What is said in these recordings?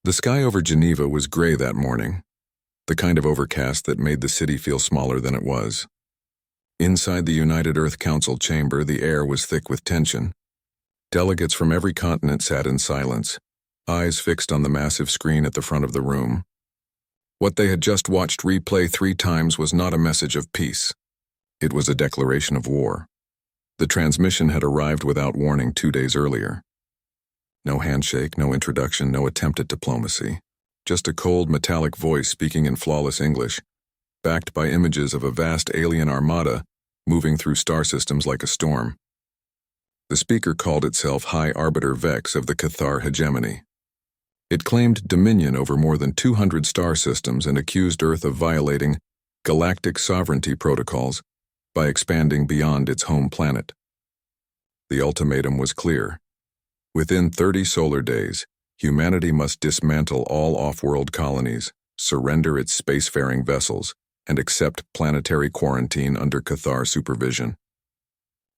The sky over Geneva was gray that morning, the kind of overcast that made the city feel smaller than it was. Inside the United Earth Council chamber, the air was thick with tension. Delegates from every continent sat in silence, eyes fixed on the massive screen at the front of the room. What they had just watched replay 3 times was not a message of peace. It was a declaration of war. The transmission had arrived without warning 2 days earlier. No handshake, no introduction, no attempt at diplomacy. Just a cold, metallic voice speaking in flawless English, backed by images of a vast alien armada moving through star systems like a storm. The speaker called itself High Arbiter Vex of the Cathar hegemony. It claimed dominion over more than 200 star systems and accused Earth of violating galactic sovereignty protocols by expanding beyond its home planet. The ultimatum was clear. Within 30 solar days, humanity must dismantle all off-world colonies, surrender its spacefaring vessels, and accept planetary quarantine under Cathar supervision.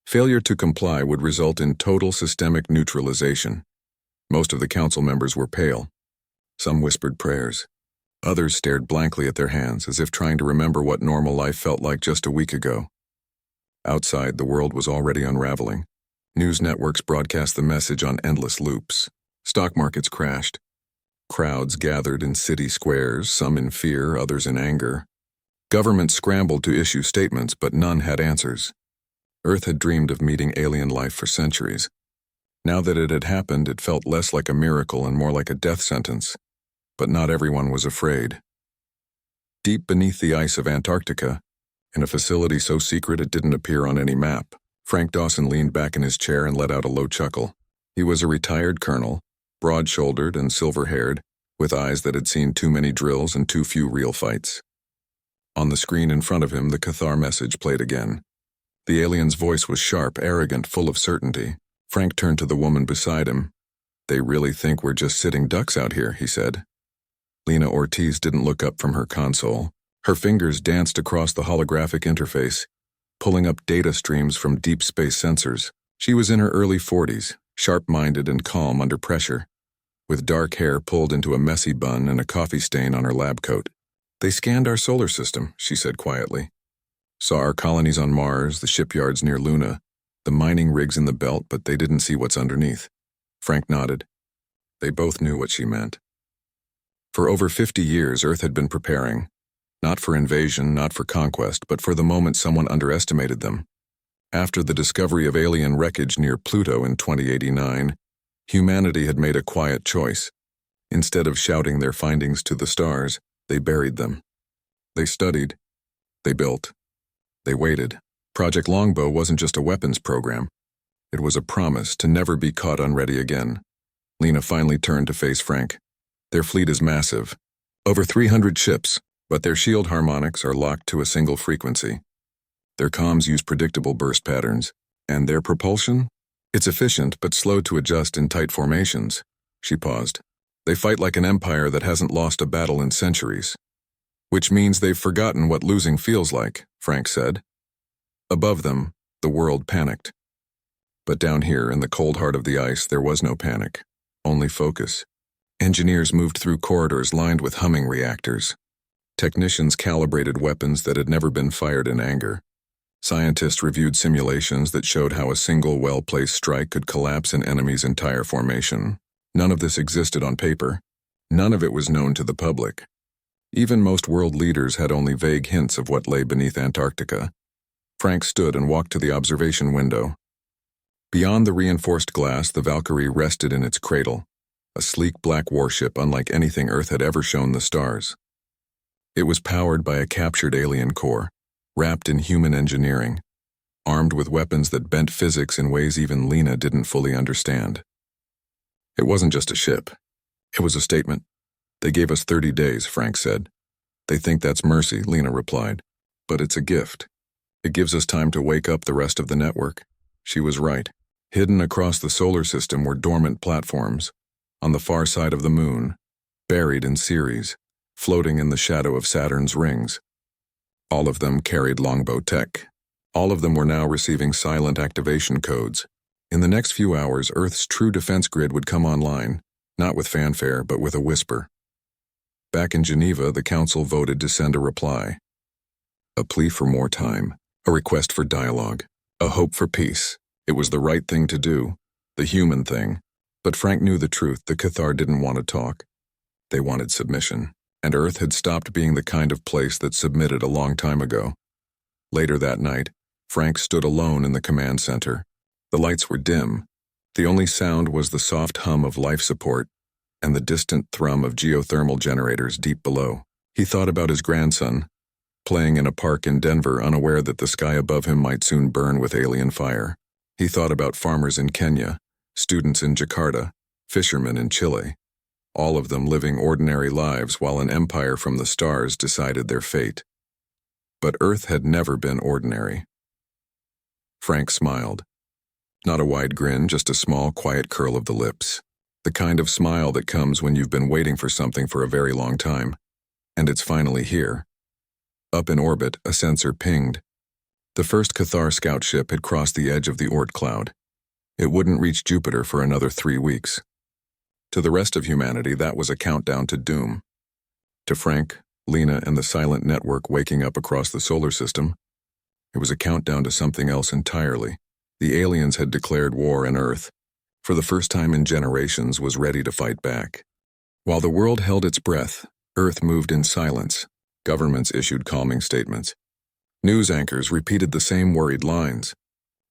Failure to comply would result in total systemic neutralization. Most of the council members were pale. Some whispered prayers. Others stared blankly at their hands, as if trying to remember what normal life felt like just a week ago. Outside, the world was already unraveling. News networks broadcast the message on endless loops. Stock markets crashed. Crowds gathered in city squares, some in fear, others in anger. Governments scrambled to issue statements, but none had answers. Earth had dreamed of meeting alien life for centuries. Now that it had happened, it felt less like a miracle and more like a death sentence. But not everyone was afraid. Deep beneath the ice of Antarctica, in a facility so secret it didn't appear on any map, Frank Dawson leaned back in his chair and let out a low chuckle. He was a retired colonel, broad-shouldered and silver-haired, with eyes that had seen too many drills and too few real fights. On the screen in front of him, the Cathar message played again. The alien's voice was sharp, arrogant, full of certainty. Frank turned to the woman beside him. "They really think we're just sitting ducks out here," he said. Lena Ortiz didn't look up from her console. Her fingers danced across the holographic interface, pulling up data streams from deep space sensors. She was in her early 40s, sharp-minded and calm under pressure, with dark hair pulled into a messy bun and a coffee stain on her lab coat. "They scanned our solar system," she said quietly. "Saw our colonies on Mars, the shipyards near Luna, the mining rigs in the belt, but they didn't see what's underneath." Frank nodded. They both knew what she meant. For over 50 years, Earth had been preparing. Not for invasion, not for conquest, but for the moment someone underestimated them. After the discovery of alien wreckage near Pluto in 2089, humanity had made a quiet choice. Instead of shouting their findings to the stars, they buried them. They studied. They built. They waited. Project Longbow wasn't just a weapons program. It was a promise to never be caught unready again. Lena finally turned to face Frank. "Their fleet is massive. Over 300 ships. But their shield harmonics are locked to a single frequency. Their comms use predictable burst patterns. And their propulsion? It's efficient, but slow to adjust in tight formations." She paused. "They fight like an empire that hasn't lost a battle in centuries." "Which means they've forgotten what losing feels like," Frank said. Above them, the world panicked. But down here, in the cold heart of the ice, there was no panic. Only focus. Engineers moved through corridors lined with humming reactors. Technicians calibrated weapons that had never been fired in anger. Scientists reviewed simulations that showed how a single well-placed strike could collapse an enemy's entire formation. None of this existed on paper. None of it was known to the public. Even most world leaders had only vague hints of what lay beneath Antarctica. Frank stood and walked to the observation window. Beyond the reinforced glass, the Valkyrie rested in its cradle, a sleek black warship unlike anything Earth had ever shown the stars. It was powered by a captured alien core, wrapped in human engineering, armed with weapons that bent physics in ways even Lena didn't fully understand. It wasn't just a ship. It was a statement. "They gave us 30 days, Frank said. "They think that's mercy," Lena replied. "But it's a gift. It gives us time to wake up the rest of the network." She was right. Hidden across the solar system were dormant platforms, on the far side of the moon, buried in Ceres, floating in the shadow of Saturn's rings. All of them carried longbow tech. All of them were now receiving silent activation codes. In the next few hours, Earth's true defense grid would come online, Not with fanfare, but with a whisper. Back in Geneva, the council voted to send a reply. A plea for more time, a request for dialogue, a hope for peace. It was the right thing to do, the human thing. But Frank knew the truth. The Cathar didn't want to talk. They wanted submission, and Earth had stopped being the kind of place that submitted a long time ago. Later that night, Frank stood alone in the command center. The lights were dim. The only sound was the soft hum of life support and the distant thrum of geothermal generators deep below. He thought about his grandson, playing in a park in Denver, unaware that the sky above him might soon burn with alien fire. He thought about farmers in Kenya, students in Jakarta, fishermen in Chile, all of them living ordinary lives while an empire from the stars decided their fate. But Earth had never been ordinary. Frank smiled. Not a wide grin, just a small, quiet curl of the lips. The kind of smile that comes when you've been waiting for something for a very long time. And it's finally here. Up in orbit, a sensor pinged. The first Cathar scout ship had crossed the edge of the Oort cloud. It wouldn't reach Jupiter for another 3 weeks. To the rest of humanity, that was a countdown to doom. To Frank, Lena, and the silent network waking up across the solar system, it was a countdown to something else entirely. The aliens had declared war, and Earth, for the first time in generations, was ready to fight back. While the world held its breath, Earth moved in silence. Governments issued calming statements. News anchors repeated the same worried lines.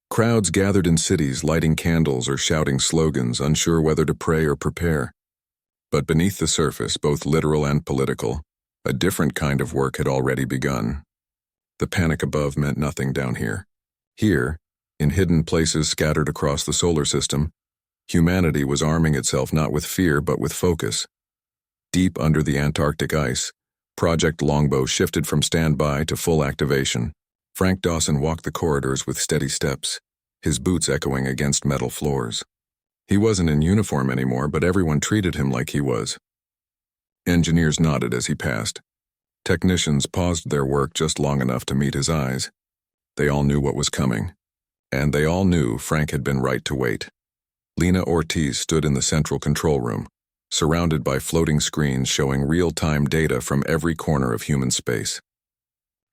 Crowds gathered in cities, lighting candles or shouting slogans, unsure whether to pray or prepare. But beneath the surface, both literal and political, a different kind of work had already begun. The panic above meant nothing down here. Here, in hidden places scattered across the solar system, humanity was arming itself not with fear but with focus. Deep under the Antarctic ice, Project Longbow shifted from standby to full activation. Frank Dawson walked the corridors with steady steps, his boots echoing against metal floors. He wasn't in uniform anymore, but everyone treated him like he was. Engineers nodded as he passed. Technicians paused their work just long enough to meet his eyes. They all knew what was coming. And they all knew Frank had been right to wait. Lena Ortiz stood in the central control room, surrounded by floating screens showing real-time data from every corner of human space.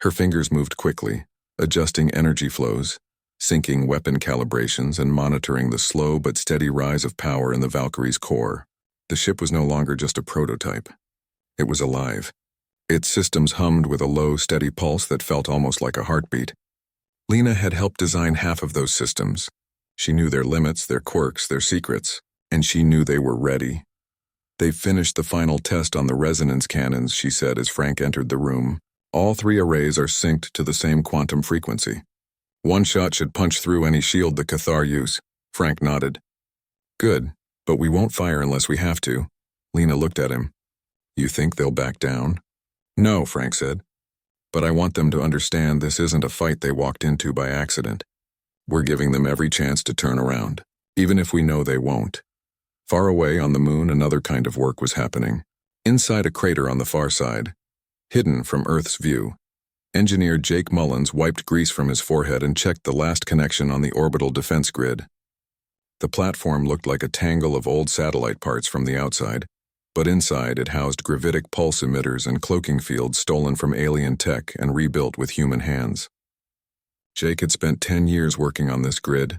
Her fingers moved quickly, adjusting energy flows, syncing weapon calibrations, and monitoring the slow but steady rise of power in the Valkyrie's core. The ship was no longer just a prototype. It was alive. Its systems hummed with a low, steady pulse that felt almost like a heartbeat. Lena had helped design half of those systems. She knew their limits, their quirks, their secrets, and she knew they were ready. "They've finished the final test on the resonance cannons," she said as Frank entered the room. "All 3 arrays are synced to the same quantum frequency. One shot should punch through any shield the Cathar use." Frank nodded. "Good, but we won't fire unless we have to." Lena looked at him. "You think they'll back down?" "No," Frank said. "But I want them to understand this isn't a fight they walked into by accident. We're giving them every chance to turn around, even if we know they won't." Far away on the moon, another kind of work was happening. Inside a crater on the far side, hidden from Earth's view, engineer Jake Mullins wiped grease from his forehead and checked the last connection on the orbital defense grid. The platform looked like a tangle of old satellite parts from the outside, but inside it housed gravitic pulse emitters and cloaking fields stolen from alien tech and rebuilt with human hands. Jake had spent 10 years working on this grid,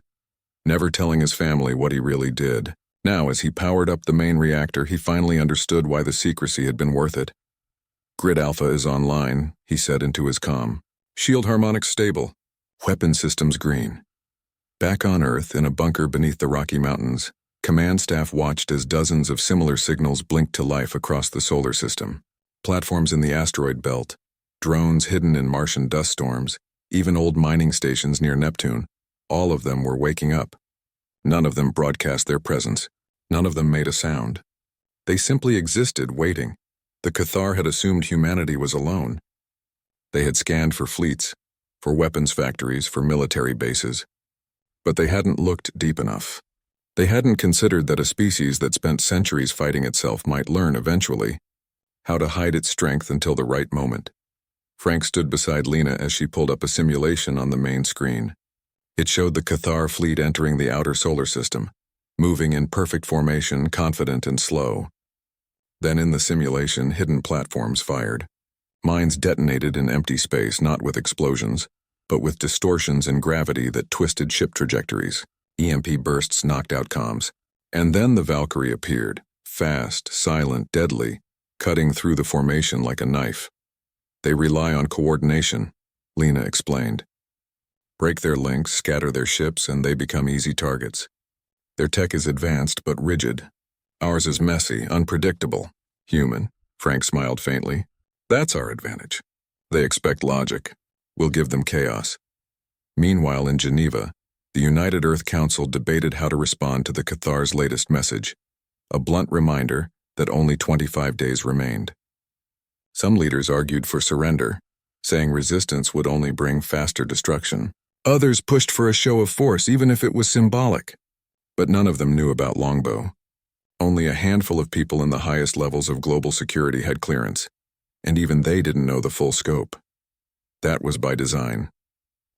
never telling his family what he really did. Now, as he powered up the main reactor, he finally understood why the secrecy had been worth it. "Grid Alpha is online," he said into his comm. "Shield harmonics stable. Weapon systems green." Back on Earth, in a bunker beneath the Rocky Mountains, command staff watched as dozens of similar signals blinked to life across the solar system. Platforms in the asteroid belt, drones hidden in Martian dust storms, even old mining stations near Neptune, all of them were waking up. None of them broadcast their presence. None of them made a sound. They simply existed, waiting. The Cathar had assumed humanity was alone. They had scanned for fleets, for weapons factories, for military bases. But they hadn't looked deep enough. They hadn't considered that a species that spent centuries fighting itself might learn eventually how to hide its strength until the right moment. Frank stood beside Lena as she pulled up a simulation on the main screen. It showed the Cathar fleet entering the outer solar system, moving in perfect formation, confident and slow. Then in the simulation, hidden platforms fired. Mines detonated in empty space, not with explosions, but with distortions in gravity that twisted ship trajectories. EMP bursts knocked out comms. And then the Valkyrie appeared, fast, silent, deadly, cutting through the formation like a knife. They rely on coordination, Lena explained. Break their links, scatter their ships, and they become easy targets. Their tech is advanced but rigid. Ours is messy, unpredictable, human. Frank smiled faintly. That's our advantage. They expect logic. We'll give them chaos. Meanwhile, in Geneva, the United Earth Council debated how to respond to the Cathar's latest message, a blunt reminder that only 25 days remained. Some leaders argued for surrender, saying resistance would only bring faster destruction. Others pushed for a show of force, even if it was symbolic. But none of them knew about Longbow. Only a handful of people in the highest levels of global security had clearance, and even they didn't know the full scope. That was by design.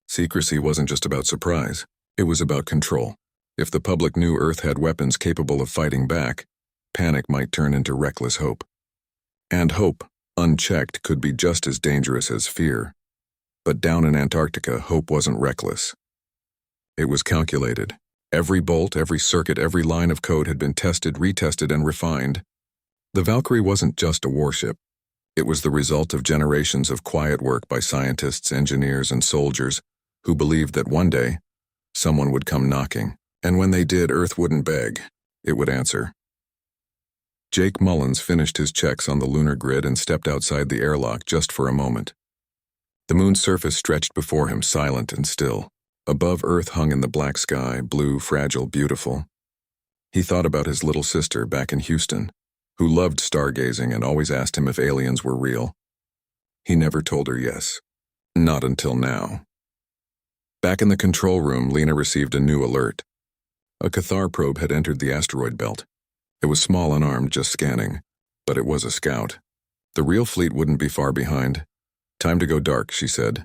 Secrecy wasn't just about surprise, it was about control. If the public knew Earth had weapons capable of fighting back, panic might turn into reckless hope. And hope, unchecked, could be just as dangerous as fear. But down in Antarctica, hope wasn't reckless. It was calculated. Every bolt, every circuit, every line of code had been tested, retested, and refined. The Valkyrie wasn't just a warship. It was the result of generations of quiet work by scientists, engineers, and soldiers who believed that one day, someone would come knocking. And when they did, Earth wouldn't beg. It would answer. Jake Mullins finished his checks on the lunar grid and stepped outside the airlock just for a moment. The moon's surface stretched before him, silent and still. Above Earth hung in the black sky, blue, fragile, beautiful. He thought about his little sister back in Houston, who loved stargazing and always asked him if aliens were real. He never told her yes. Not until now. Back in the control room, Lena received a new alert. A Cathar probe had entered the asteroid belt. It was small and armed, just scanning, but it was a scout. The real fleet wouldn't be far behind. Time to go dark, she said.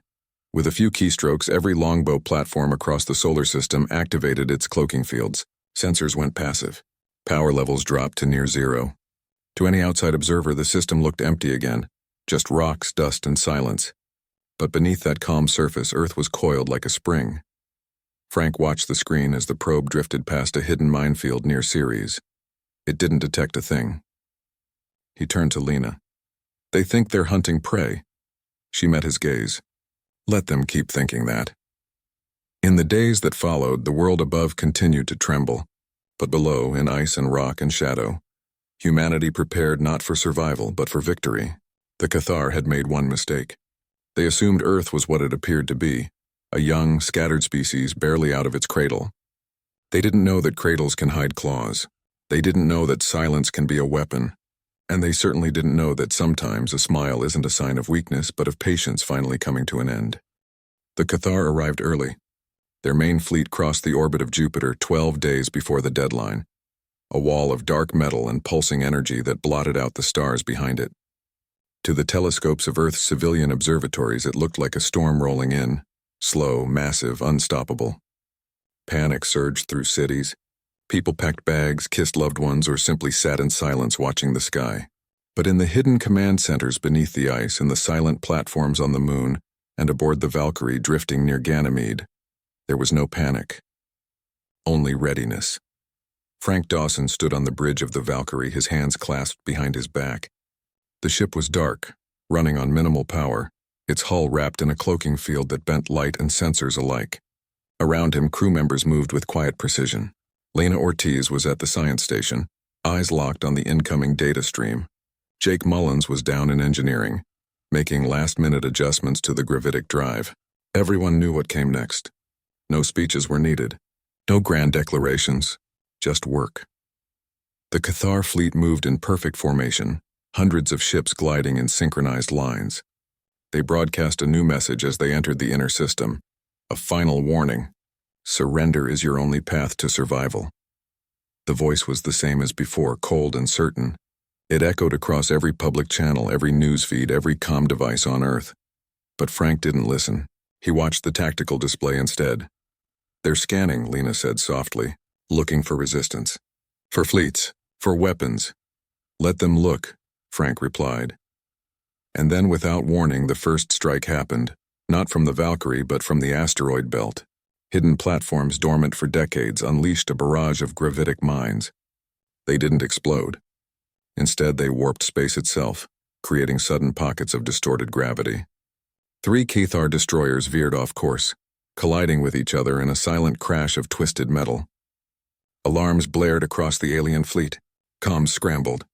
With a few keystrokes, every longbow platform across the solar system activated its cloaking fields. Sensors went passive. Power levels dropped to near zero. To any outside observer, the system looked empty again, just rocks, dust, and silence. But beneath that calm surface, Earth was coiled like a spring. Frank watched the screen as the probe drifted past a hidden minefield near Ceres. It didn't detect a thing. He turned to Lena. They think they're hunting prey. She met his gaze. Let them keep thinking that. In the days that followed, the world above continued to tremble, but below, in ice and rock and shadow, humanity prepared not for survival, but for victory. The Cathar had made one mistake. They assumed Earth was what it appeared to be, a young, scattered species barely out of its cradle. They didn't know that cradles can hide claws. They didn't know that silence can be a weapon. And they certainly didn't know that sometimes a smile isn't a sign of weakness, but of patience finally coming to an end. The Cathar arrived early. Their main fleet crossed the orbit of Jupiter 12 days before the deadline, a wall of dark metal and pulsing energy that blotted out the stars behind it. To the telescopes of Earth's civilian observatories, it looked like a storm rolling in, slow, massive, unstoppable. Panic surged through cities. People packed bags, kissed loved ones, or simply sat in silence watching the sky. But in the hidden command centers beneath the ice, in the silent platforms on the moon, and aboard the Valkyrie drifting near Ganymede, there was no panic. Only readiness. Frank Dawson stood on the bridge of the Valkyrie, his hands clasped behind his back. The ship was dark, running on minimal power, its hull wrapped in a cloaking field that bent light and sensors alike. Around him, crew members moved with quiet precision. Lena Ortiz was at the science station, eyes locked on the incoming data stream. Jake Mullins was down in engineering, making last-minute adjustments to the gravitic drive. Everyone knew what came next. No speeches were needed. No grand declarations. Just work. The Cathar fleet moved in perfect formation, hundreds of ships gliding in synchronized lines. They broadcast a new message as they entered the inner system. A final warning. Surrender is your only path to survival. The voice was the same as before, cold and certain. It echoed across every public channel, every news feed, every comm device on Earth. But Frank didn't listen. He watched the tactical display instead. They're scanning, Lena said softly. looking for resistance. For fleets, for weapons. Let them look, Frank replied. And then without warning the first strike happened, not from the Valkyrie but from the asteroid belt. Hidden platforms dormant for decades unleashed a barrage of gravitic mines. They didn't explode. Instead, they warped space itself, creating sudden pockets of distorted gravity. 3 Cathar destroyers veered off course, colliding with each other in a silent crash of twisted metal. Alarms blared across the alien fleet. Comms scrambled.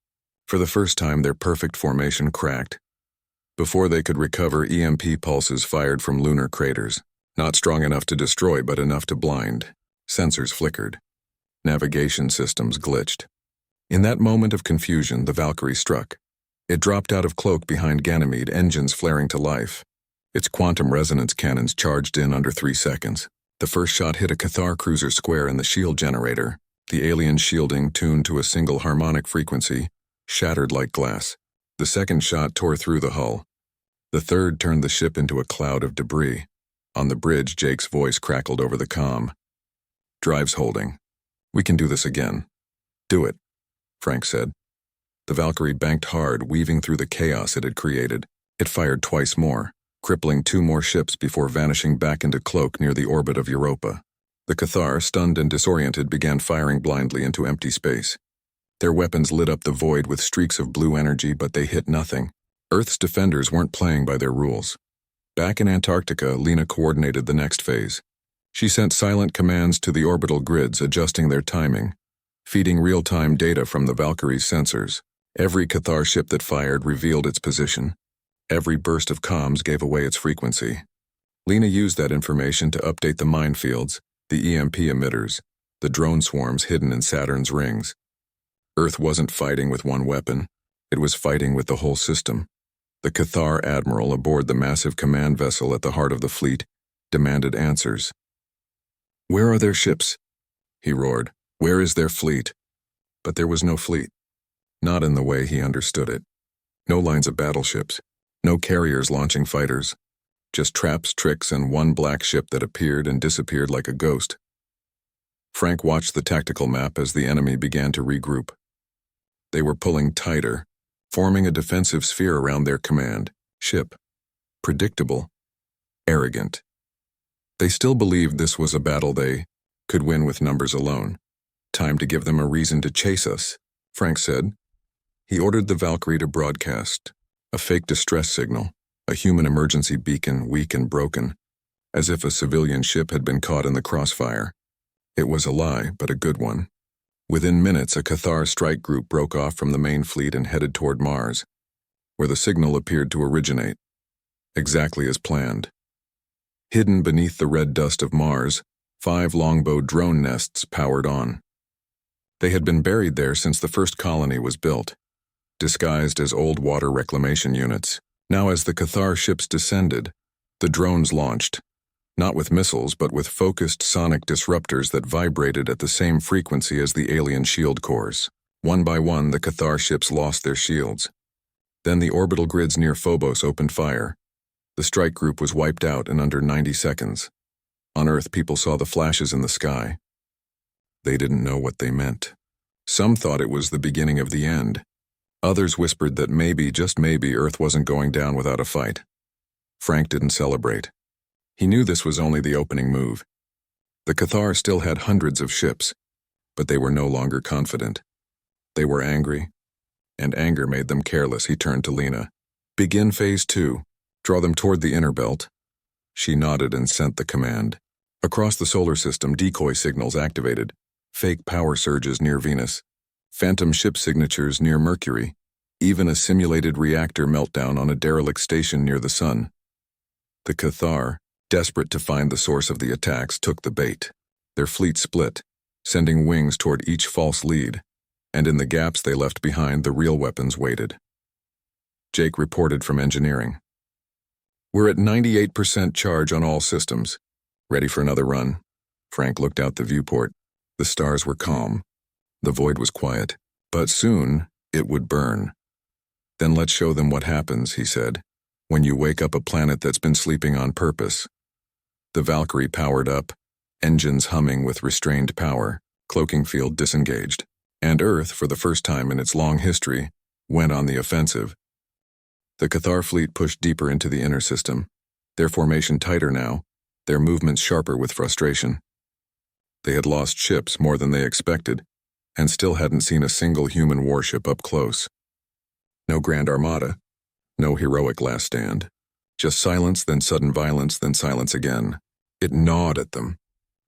For the first time, their perfect formation cracked. Before they could recover, EMP pulses fired from lunar craters. Not strong enough to destroy, but enough to blind. Sensors flickered. Navigation systems glitched. In that moment of confusion, the Valkyrie struck. It dropped out of cloak behind Ganymede, engines flaring to life. Its quantum resonance cannons charged in under 3 seconds. The first shot hit a Cathar cruiser square in the shield generator. The alien shielding, tuned to a single harmonic frequency, shattered like glass. The second shot tore through the hull. The third turned the ship into a cloud of debris. On the bridge, Jake's voice crackled over the comm. "Drive's holding. We can do this again." "Do it," Frank said. The Valkyrie banked hard, weaving through the chaos it had created. It fired twice more, crippling 2 more ships before vanishing back into cloak near the orbit of Europa. The Cathar, stunned and disoriented, began firing blindly into empty space. Their weapons lit up the void with streaks of blue energy, but they hit nothing. Earth's defenders weren't playing by their rules. Back in Antarctica, Lena coordinated the next phase. She sent silent commands to the orbital grids, adjusting their timing, feeding real-time data from the Valkyrie's sensors. Every Cathar ship that fired revealed its position. Every burst of comms gave away its frequency. Lena used that information to update the minefields, the EMP emitters, the drone swarms hidden in Saturn's rings. Earth wasn't fighting with one weapon. It was fighting with the whole system. The Cathar admiral aboard the massive command vessel at the heart of the fleet demanded answers. "Where are their ships?" he roared. "Where is their fleet?" But there was no fleet. Not in the way he understood it. No lines of battleships. No carriers launching fighters. Just traps, tricks, and one black ship that appeared and disappeared like a ghost. Frank watched the tactical map as the enemy began to regroup. They were pulling tighter, forming a defensive sphere around their command ship. Predictable. Arrogant. They still believed this was a battle they could win with numbers alone. "Time to give them a reason to chase us," Frank said. He ordered the Valkyrie to broadcast. A fake distress signal. A human emergency beacon, weak and broken. As if a civilian ship had been caught in the crossfire. It was a lie, but a good one. Within minutes, a Cathar strike group broke off from the main fleet and headed toward Mars, where the signal appeared to originate. Exactly as planned. Hidden beneath the red dust of Mars, 5 longbow drone nests powered on. They had been buried there since the first colony was built, disguised as old water reclamation units. Now as the Cathar ships descended, the drones launched, not with missiles but with focused sonic disruptors that vibrated at the same frequency as the alien shield cores. One by one, the Cathar ships lost their shields. Then the orbital grids near Phobos opened fire. The strike group was wiped out in under 90 seconds. On Earth, people saw the flashes in the sky. They didn't know what they meant. Some thought it was the beginning of the end. Others whispered that maybe, just maybe, Earth wasn't going down without a fight. Frank didn't celebrate. He knew this was only the opening move. The Cathar still had hundreds of ships, but they were no longer confident. They were angry, and anger made them careless. He turned to Lena. "Begin phase 2. Draw them toward the inner belt." She nodded and sent the command. Across the solar system, decoy signals activated. Fake power surges near Venus. Phantom ship signatures near Mercury. Even a simulated reactor meltdown on a derelict station near the Sun. The Cathar, desperate to find the source of the attacks, took the bait. Their fleet split, sending wings toward each false lead, and in the gaps they left behind, the real weapons waited. Jake reported from engineering. "We're at 98% charge on all systems. Ready for another run." Frank looked out the viewport. The stars were calm. The void was quiet. But soon, it would burn. "Then let's show them what happens," he said, "when you wake up a planet that's been sleeping on purpose." The Valkyrie powered up, engines humming with restrained power. Cloaking field disengaged, and Earth, for the first time in its long history, went on the offensive. The Cathar fleet pushed deeper into the inner system, their formation tighter now, their movements sharper with frustration. They had lost ships more than they expected, and still hadn't seen a single human warship up close. No grand armada, no heroic last stand. Just silence, then sudden violence, then silence again. It gnawed at them.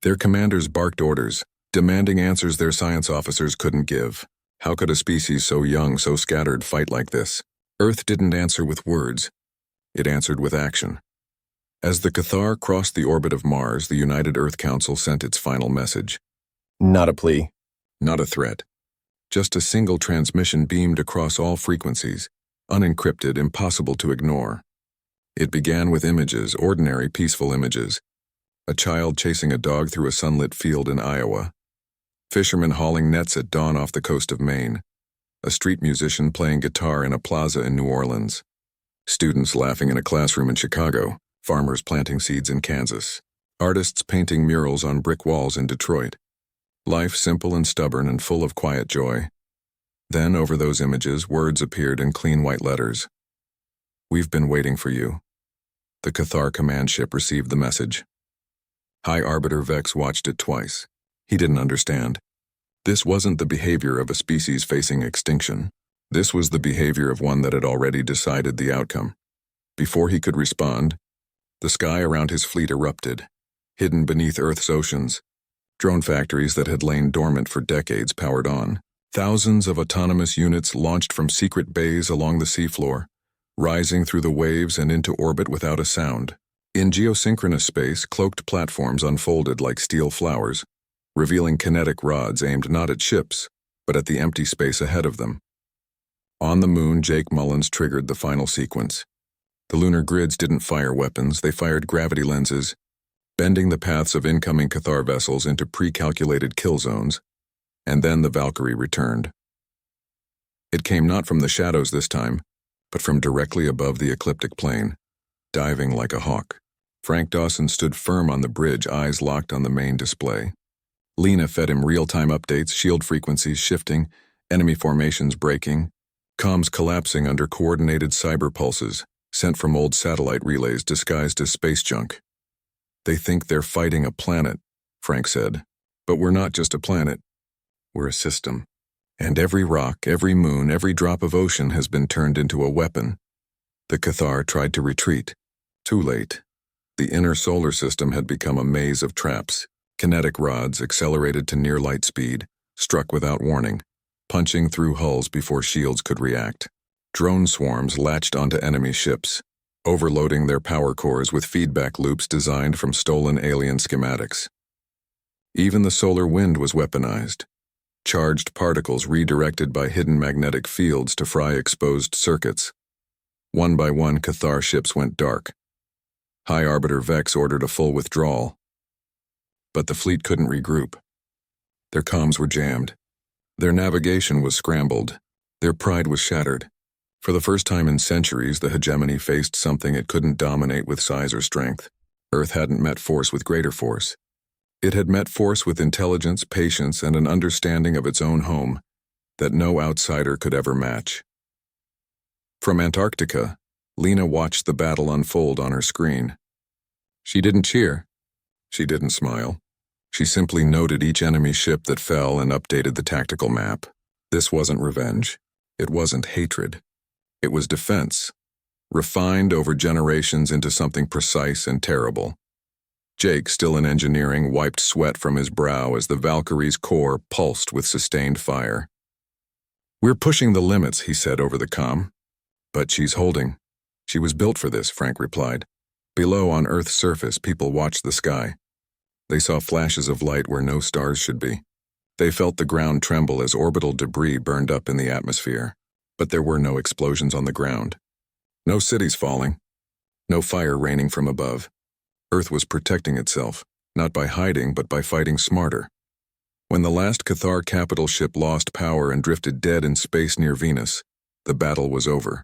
Their commanders barked orders, demanding answers their science officers couldn't give. How could a species so young, so scattered, fight like this? Earth didn't answer with words. It answered with action. As the Cathar crossed the orbit of Mars, the United Earth Council sent its final message. Not a plea. Not a threat. Just a single transmission beamed across all frequencies, unencrypted, impossible to ignore. It began with images, ordinary, peaceful images. A child chasing a dog through a sunlit field in Iowa. Fishermen hauling nets at dawn off the coast of Maine. A street musician playing guitar in a plaza in New Orleans. Students laughing in a classroom in Chicago. Farmers planting seeds in Kansas. Artists painting murals on brick walls in Detroit. Life simple and stubborn and full of quiet joy. Then, over those images, words appeared in clean white letters. We've been waiting for you. The Cathar command ship received the message. High Arbiter Vex watched it twice. He didn't understand. This wasn't the behavior of a species facing extinction. This was the behavior of one that had already decided the outcome. Before he could respond, the sky around his fleet erupted, hidden beneath Earth's oceans. Drone factories that had lain dormant for decades powered on. Thousands of autonomous units launched from secret bays along the seafloor, rising through the waves and into orbit without a sound. In geosynchronous space, cloaked platforms unfolded like steel flowers, revealing kinetic rods aimed not at ships, but at the empty space ahead of them. On the moon, Jake Mullins triggered the final sequence. The lunar grids didn't fire weapons, they fired gravity lenses, bending the paths of incoming Cathar vessels into pre-calculated kill zones, and then the Valkyrie returned. It came not from the shadows this time, but from directly above the ecliptic plane, diving like a hawk. Frank Dawson stood firm on the bridge, eyes locked on the main display. Lena fed him real-time updates, shield frequencies shifting, enemy formations breaking, comms collapsing under coordinated cyber pulses, sent from old satellite relays disguised as space junk. They think they're fighting a planet, Frank said. But we're not just a planet. We're a system. And every rock, every moon, every drop of ocean has been turned into a weapon. The Cathar tried to retreat. Too late. The inner solar system had become a maze of traps. Kinetic rods, accelerated to near light speed, struck without warning, punching through hulls before shields could react. Drone swarms latched onto enemy ships, overloading their power cores with feedback loops designed from stolen alien schematics. Even the solar wind was weaponized. Charged particles redirected by hidden magnetic fields to fry exposed circuits. One by one, Cathar ships went dark. High Arbiter Vex ordered a full withdrawal. But the fleet couldn't regroup. Their comms were jammed. Their navigation was scrambled. Their pride was shattered. For the first time in centuries, the hegemony faced something it couldn't dominate with size or strength. Earth hadn't met force with greater force. It had met force with intelligence, patience, and an understanding of its own home that no outsider could ever match. From Antarctica, Lena watched the battle unfold on her screen. She didn't cheer. She didn't smile. She simply noted each enemy ship that fell and updated the tactical map. This wasn't revenge. It wasn't hatred. It was defense, refined over generations into something precise and terrible. Jake, still in engineering, wiped sweat from his brow as the Valkyrie's core pulsed with sustained fire. "We're pushing the limits," he said over the comm. "But she's holding. She was built for this," Frank replied. Below, on Earth's surface, people watched the sky. They saw flashes of light where no stars should be. They felt the ground tremble as orbital debris burned up in the atmosphere. But there were no explosions on the ground. No cities falling. No fire raining from above. Earth was protecting itself, not by hiding but by fighting smarter. When the last Cathar capital ship lost power and drifted dead in space near Venus, the battle was over.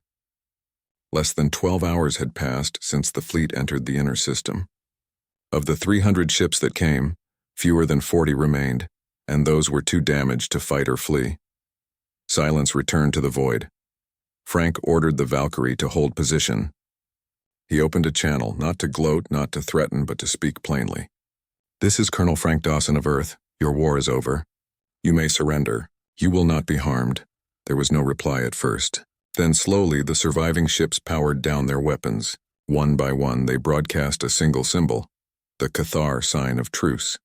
Less than 12 hours had passed since the fleet entered the inner system. Of the 300 ships that came, fewer than 40 remained, and those were too damaged to fight or flee. Silence returned to the void. Frank ordered the Valkyrie to hold position. He opened a channel, not to gloat, not to threaten, but to speak plainly. "This is Colonel Frank Dawson of Earth. Your war is over. You may surrender. You will not be harmed." There was no reply at first. Then slowly the surviving ships powered down their weapons. One by one they broadcast a single symbol, the Cathar sign of truce.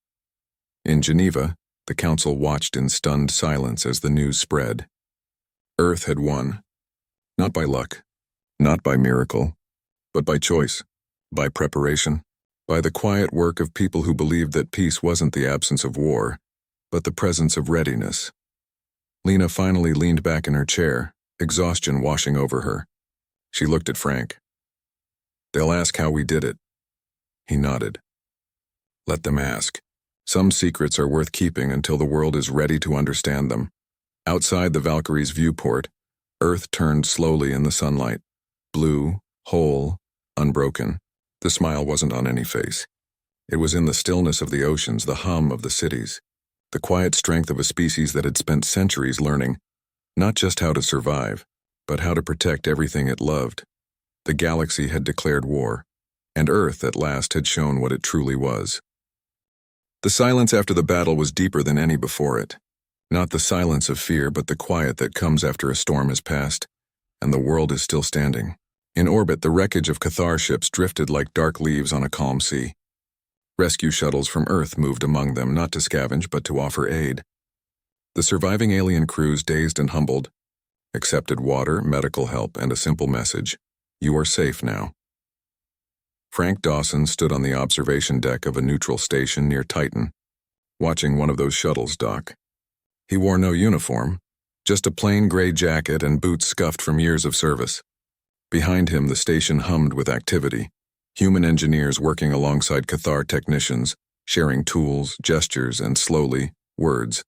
In Geneva, the Council watched in stunned silence as the news spread. Earth had won. Not by luck, not by miracle, but by choice, by preparation, by the quiet work of people who believed that peace wasn't the absence of war, but the presence of readiness. Lena finally leaned back in her chair, exhaustion washing over her. She looked at Frank. "They'll ask how we did it." He nodded. "Let them ask. Some secrets are worth keeping until the world is ready to understand them." Outside the Valkyrie's viewport, Earth turned slowly in the sunlight. Blue, whole, unbroken. The smile wasn't on any face. It was in the stillness of the oceans, the hum of the cities, the quiet strength of a species that had spent centuries learning not just how to survive, but how to protect everything it loved. The galaxy had declared war, and Earth at last had shown what it truly was. The silence after the battle was deeper than any before it. Not the silence of fear, but the quiet that comes after a storm has passed, and the world is still standing. In orbit, the wreckage of Cathar ships drifted like dark leaves on a calm sea. Rescue shuttles from Earth moved among them, not to scavenge, but to offer aid. The surviving alien crews, dazed and humbled, accepted water, medical help, and a simple message: "You are safe now." Frank Dawson stood on the observation deck of a neutral station near Titan, watching one of those shuttles dock. He wore no uniform, just a plain gray jacket and boots scuffed from years of service. Behind him, the station hummed with activity. Human engineers working alongside Cathar technicians, sharing tools, gestures, and slowly, words.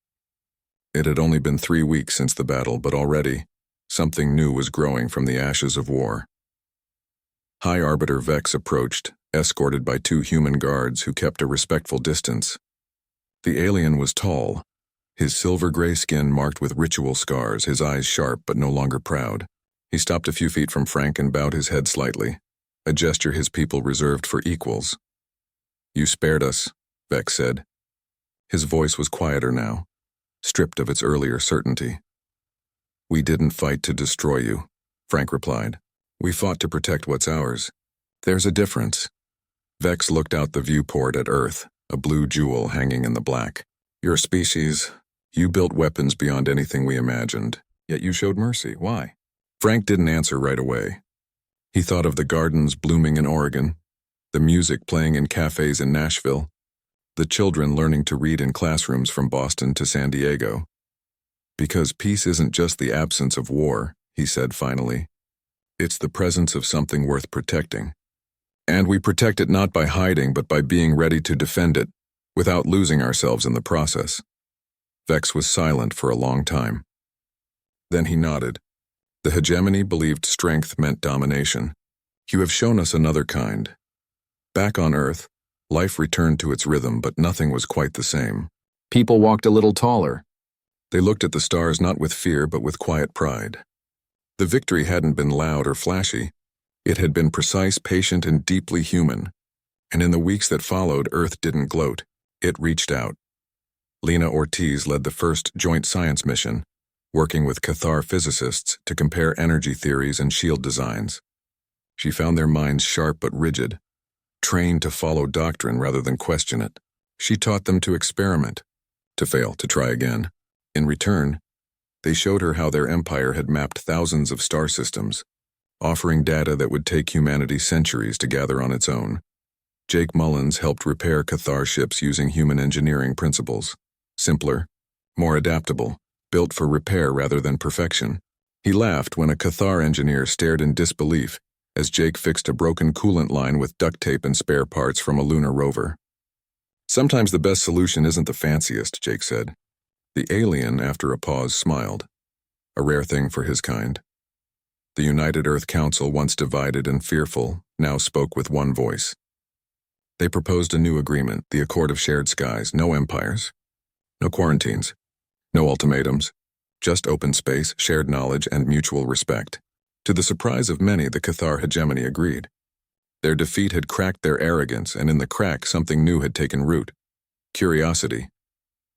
It had only been 3 weeks since the battle, but already, something new was growing from the ashes of war. High Arbiter Vex approached, escorted by 2 human guards who kept a respectful distance. The alien was tall, his silver-gray skin marked with ritual scars, his eyes sharp but no longer proud. He stopped a few feet from Frank and bowed his head slightly, a gesture his people reserved for equals. "You spared us," Vex said. His voice was quieter now, stripped of its earlier certainty. "We didn't fight to destroy you," Frank replied. "We fought to protect what's ours. There's a difference." Vex looked out the viewport at Earth, a blue jewel hanging in the black. "Your species, you built weapons beyond anything we imagined, yet you showed mercy. Why?" Frank didn't answer right away. He thought of the gardens blooming in Oregon, the music playing in cafes in Nashville, the children learning to read in classrooms from Boston to San Diego. "Because peace isn't just the absence of war," he said finally. "It's the presence of something worth protecting. And we protect it not by hiding, but by being ready to defend it, without losing ourselves in the process." Vex was silent for a long time. Then he nodded. "The hegemony believed strength meant domination. You have shown us another kind. Back on Earth, life returned to its rhythm, but nothing was quite the same. People walked a little taller. They looked at the stars not with fear, but with quiet pride. The victory hadn't been loud or flashy. It had been precise, patient, and deeply human. And in the weeks that followed, Earth didn't gloat. It reached out. Lena Ortiz led the first joint science mission, working with Cathar physicists to compare energy theories and shield designs. She found their minds sharp but rigid, trained to follow doctrine rather than question it. She taught them to experiment, to fail, to try again. In return, they showed her how their empire had mapped thousands of star systems, offering data that would take humanity centuries to gather on its own. Jake Mullins helped repair Cathar ships using human engineering principles. Simpler, more adaptable, built for repair rather than perfection. He laughed when a Cathar engineer stared in disbelief as Jake fixed a broken coolant line with duct tape and spare parts from a lunar rover. "Sometimes the best solution isn't the fanciest," Jake said. The alien, after a pause, smiled. A rare thing for his kind. The United Earth Council, once divided and fearful, now spoke with one voice. They proposed a new agreement, the Accord of Shared Skies: no empires, No quarantines. No ultimatums. Just open space, shared knowledge, and mutual respect. To the surprise of many, the Cathar hegemony agreed. Their defeat had cracked their arrogance, and in the crack something new had taken root. Curiosity.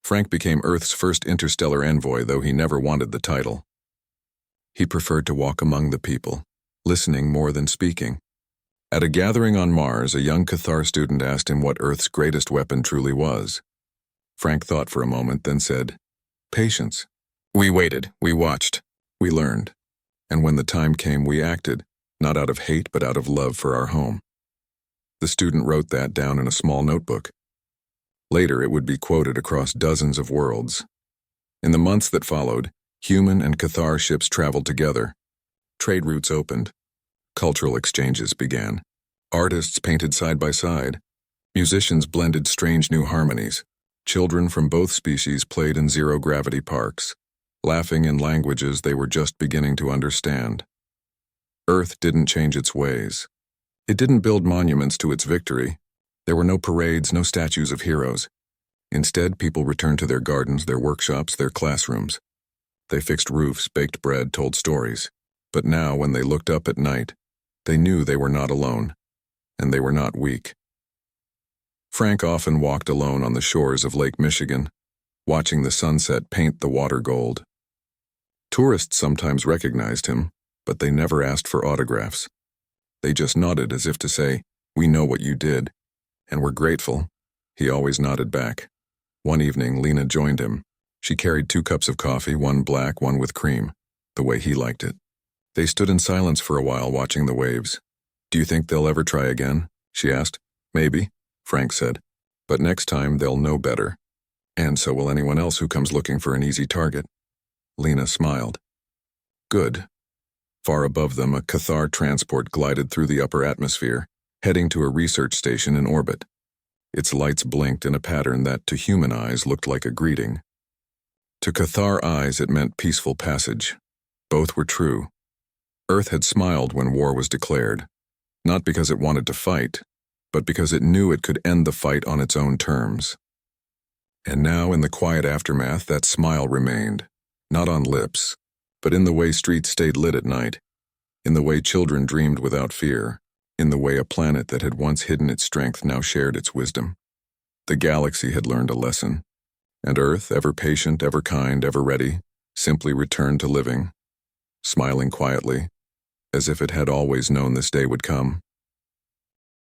Frank became Earth's first interstellar envoy, though he never wanted the title. He preferred to walk among the people, listening more than speaking. At a gathering on Mars, a young Cathar student asked him what Earth's greatest weapon truly was. Frank thought for a moment, then said, "Patience." We waited, we watched, we learned. And when the time came, we acted, not out of hate, but out of love for our home. The student wrote that down in a small notebook. Later, it would be quoted across dozens of worlds. In the months that followed, human and Cathar ships traveled together. Trade routes opened. Cultural exchanges began. Artists painted side by side. Musicians blended strange new harmonies. Children from both species played in zero-gravity parks, laughing in languages they were just beginning to understand. Earth didn't change its ways. It didn't build monuments to its victory. There were no parades, no statues of heroes. Instead, people returned to their gardens, their workshops, their classrooms. They fixed roofs, baked bread, told stories. But now, when they looked up at night, they knew they were not alone, and they were not weak. Frank often walked alone on the shores of Lake Michigan, watching the sunset paint the water gold. Tourists sometimes recognized him, but they never asked for autographs. They just nodded as if to say, "We know what you did," and were grateful. He always nodded back. One evening, Lena joined him. She carried 2 cups of coffee, one black, one with cream, the way he liked it. They stood in silence for a while, watching the waves. "Do you think they'll ever try again?" she asked. "Maybe," Frank said. "But next time they'll know better. And so will anyone else who comes looking for an easy target." Lena smiled. Good. Far above them, a Cathar transport glided through the upper atmosphere, heading to a research station in orbit. Its lights blinked in a pattern that, to human eyes, looked like a greeting. To Cathar eyes, it meant peaceful passage. Both were true. Earth had smiled when war was declared, not because it wanted to fight, but because it knew it could end the fight on its own terms. And now, in the quiet aftermath, that smile remained, not on lips, but in the way streets stayed lit at night, in the way children dreamed without fear, in the way a planet that had once hidden its strength now shared its wisdom. The galaxy had learned a lesson, and Earth, ever patient, ever kind, ever ready, simply returned to living, smiling quietly, as if it had always known this day would come.